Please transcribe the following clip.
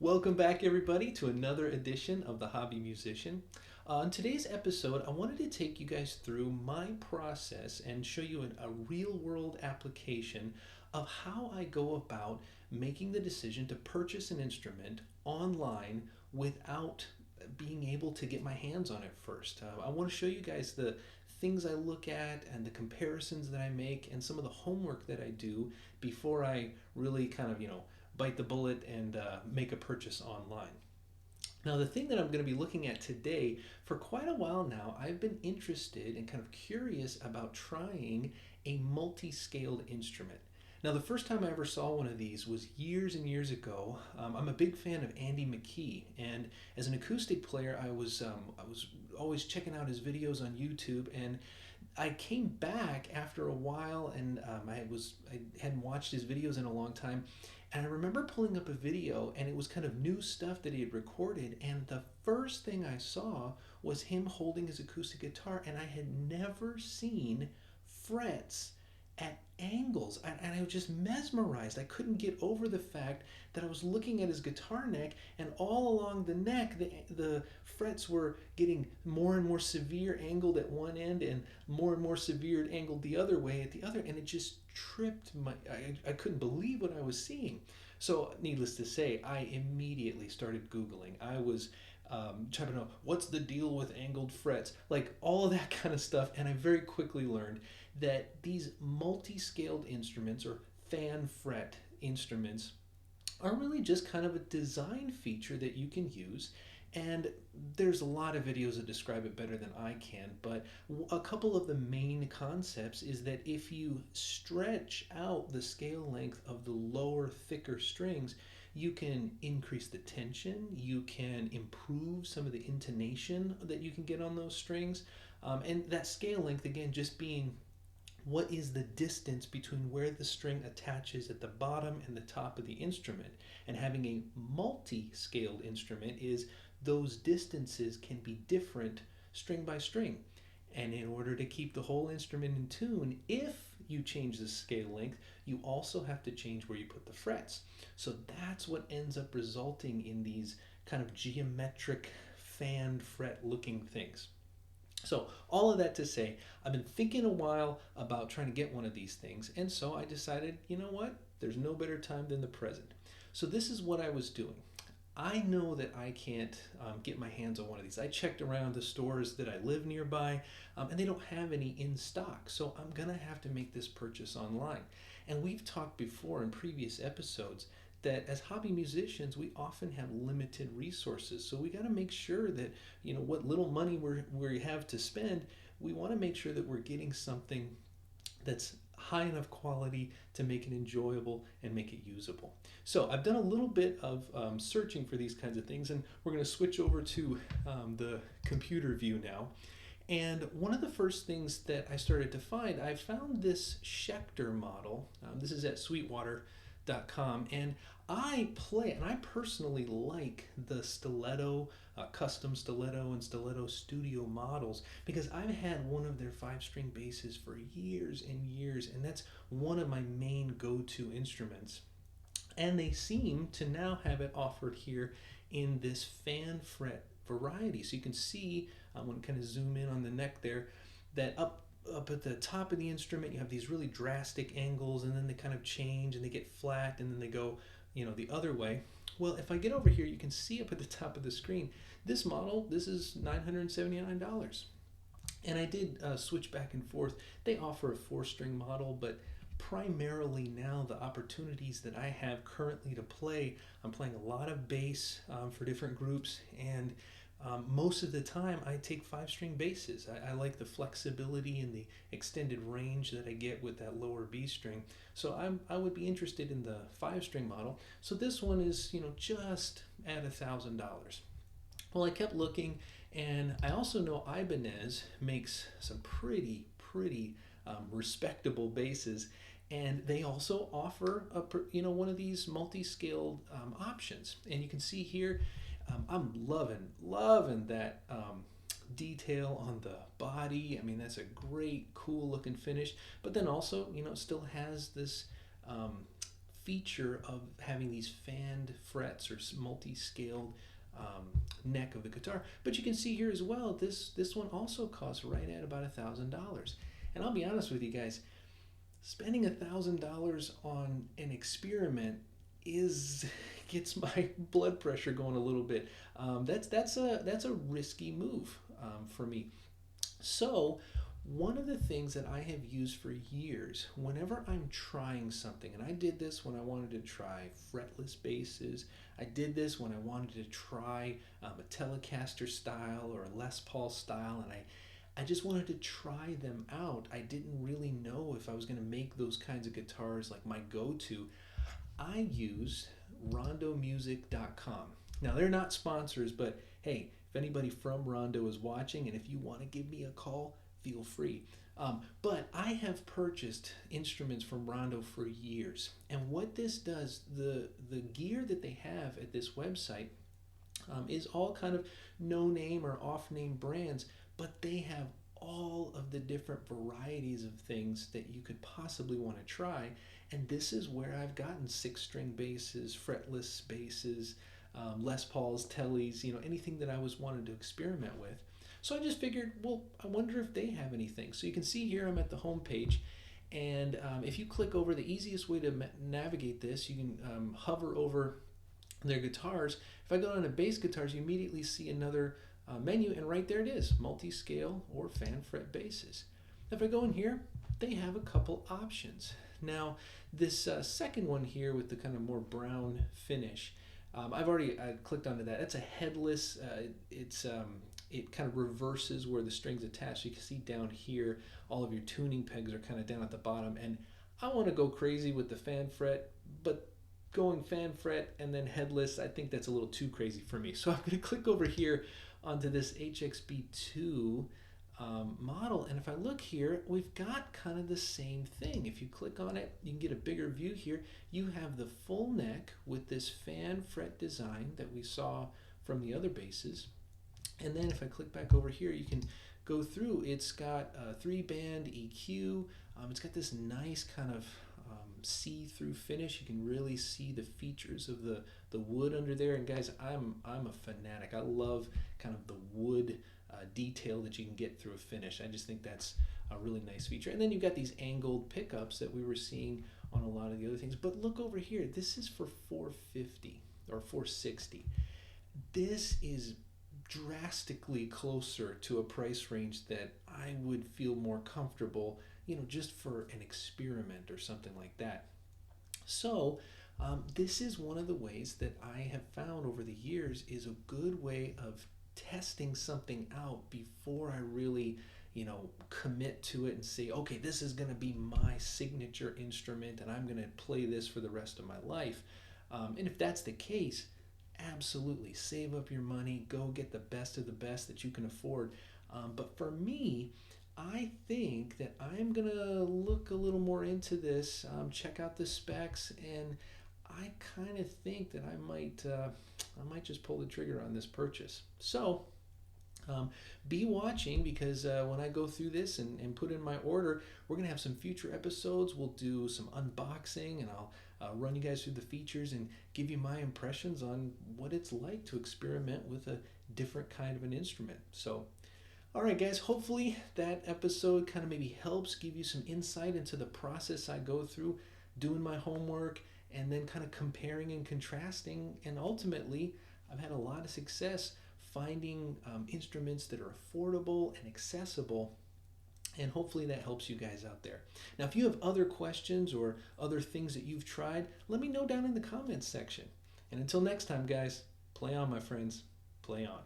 Welcome back, everybody, to another edition of The Hobby Musician. On today's episode, I wanted to take you guys through my process and show you a real world application of how I go about making the decision to purchase an instrument online without being able to get my hands on it first. I want to show you guys the things I look at and the comparisons that I make and some of the homework that I do before I really bite the bullet and make a purchase online. Now, the thing that I'm going to be looking at today, for quite a while now, I've been interested and kind of curious about trying a multi-scaled instrument. Now, the first time I ever saw one of these was years and years ago. I'm a big fan of Andy McKee, and as an acoustic player, I was always checking out his videos on YouTube, and I came back after a while, and I hadn't watched his videos in a long time, and I remember pulling up a video, and it was kind of new stuff that he had recorded, and the first thing I saw was him holding his acoustic guitar, and I had never seen frets at angles, and I was just mesmerized. I couldn't get over the fact that I was looking at his guitar neck, and all along the neck the frets were getting more and more severe angled at one end and more severe angled the other way at the other, and it just tripped I couldn't believe what I was seeing. So needless to say, I immediately started Googling. I was trying to know what's the deal with angled frets, like all of that kind of stuff, and I very quickly learned that these multi-scaled instruments or fan fret instruments are really just kind of a design feature that you can use. And there's a lot of videos that describe it better than I can, but a couple of the main concepts is that if you stretch out the scale length of the lower, thicker strings, you can increase the tension, you can improve some of the intonation that you can get on those strings, and that scale length, again, just being what is the distance between where the string attaches at the bottom and the top of the instrument. And having a multi-scaled instrument is those distances can be different string by string. And in order to keep the whole instrument in tune, if you change the scale length, you also have to change where you put the frets. So that's what ends up resulting in these kind of geometric fan fret looking things. So all of that to say, I've been thinking a while about trying to get one of these things, and so I decided, you know what? There's no better time than the present. So this is what I was doing. I know that I can't get my hands on one of these. I checked around the stores that I live nearby, and they don't have any in stock. So I'm going to have to make this purchase online. And we've talked before in previous episodes that as hobby musicians, we often have limited resources. So we got to make sure that, what little money we have to spend, we want to make sure that we're getting something that's high enough quality to make it enjoyable and make it usable. So I've done a little bit of searching for these kinds of things, and we're going to switch over to the computer view now. And one of the first things that I started to find, I found this Schecter model. This is at Sweetwater.com, and I personally like the stiletto, custom stiletto and stiletto studio models, because I've had one of their 5-string basses for years and years, and that's one of my main go-to instruments. And they seem to now have it offered here in this fan fret variety. So you can see, I want to kind of zoom in on the neck there, that up at the top of the instrument you have these really drastic angles, and then they kind of change and they get flat, and then they go the other way. Well, if I get over here, you can see up at the top of the screen, this model, this is $979. And I did switch back and forth. They offer a 4-string model, but primarily now the opportunities that I have currently to play, I'm playing a lot of bass for different groups, and most of the time I take 5-string basses. I like the flexibility and the extended range that I get with that lower B string. So I would be interested in the 5-string model. So this one is just at $1,000. Well, I kept looking, and I also know Ibanez makes some pretty respectable basses, and they also offer one of these multi-scaled options. And you can see here, I'm loving that detail on the body. I mean, that's a great, cool looking finish. But then also, it still has this feature of having these fanned frets or multi-scaled neck of the guitar. But you can see here as well, this one also costs right at about $1,000. And I'll be honest with you guys, spending $1,000 on an experiment gets my blood pressure going a little bit. That's a risky move for me. So one of the things that I have used for years, whenever I'm trying something, and I did this when I wanted to try fretless basses, I did this when I wanted to try a Telecaster style or a Les Paul style, and I just wanted to try them out. I didn't really know if I was going to make those kinds of guitars like my go-to. I used rondomusic.com. Now, they're not sponsors, but hey, if anybody from Rondo is watching and if you want to give me a call, feel free. But I have purchased instruments from Rondo for years. And what this does, the gear that they have at this website is all kind of no-name or off-name brands, but they have all of the different varieties of things that you could possibly want to try. And this is where I've gotten 6-string basses, fretless basses, Les Pauls, Tellys, anything that I was wanting to experiment with. So I just figured, well, I wonder if they have anything. So you can see here I'm at the home page, and if you click over, the easiest way to navigate this, you can hover over their guitars. If I go down to bass guitars, you immediately see another menu, and right there it is, multi-scale or fan fret basses. If I go in here, they have a couple options. Now, this second one here with the kind of more brown finish, I've already clicked onto that. That's a headless. It kind of reverses where the string's attached. So you can see down here, all of your tuning pegs are kind of down at the bottom. And I want to go crazy with the fan fret, but going fan fret and then headless, I think that's a little too crazy for me. So I'm going to click over here onto this HXB2 model, and if I look here, we've got kind of the same thing. If you click on it, you can get a bigger view here. You have the full neck with this fan fret design that we saw from the other basses. And then if I click back over here, you can go through. It's got a 3-band EQ. It's got this nice kind of see-through finish. You can really see the features of the wood under there. And guys, I'm a fanatic. I love kind of the wood detail that you can get through a finish. I just think that's a really nice feature. And then you've got these angled pickups that we were seeing on a lot of the other things. But look over here. This is for $450 or $460. This is drastically closer to a price range that I would feel more comfortable, just for an experiment or something like that. So this is one of the ways that I have found over the years is a good way of testing something out before I really commit to it and say, okay, this is going to be my signature instrument and I'm going to play this for the rest of my life. And if that's the case, absolutely save up your money, go get the best of the best that you can afford. But for me, I think that I'm gonna look a little more into this, check out the specs, and I kind of think that I might just pull the trigger on this purchase. So be watching, because when I go through this and put in my order, we're gonna have some future episodes. We'll do some unboxing, and I'll run you guys through the features and give you my impressions on what it's like to experiment with a different kind of an instrument. So, all right, guys, hopefully that episode kind of maybe helps give you some insight into the process I go through doing my homework and then kind of comparing and contrasting. And ultimately, I've had a lot of success finding instruments that are affordable and accessible. And hopefully that helps you guys out there. Now, if you have other questions or other things that you've tried, let me know down in the comments section. And until next time, guys, play on, my friends. Play on.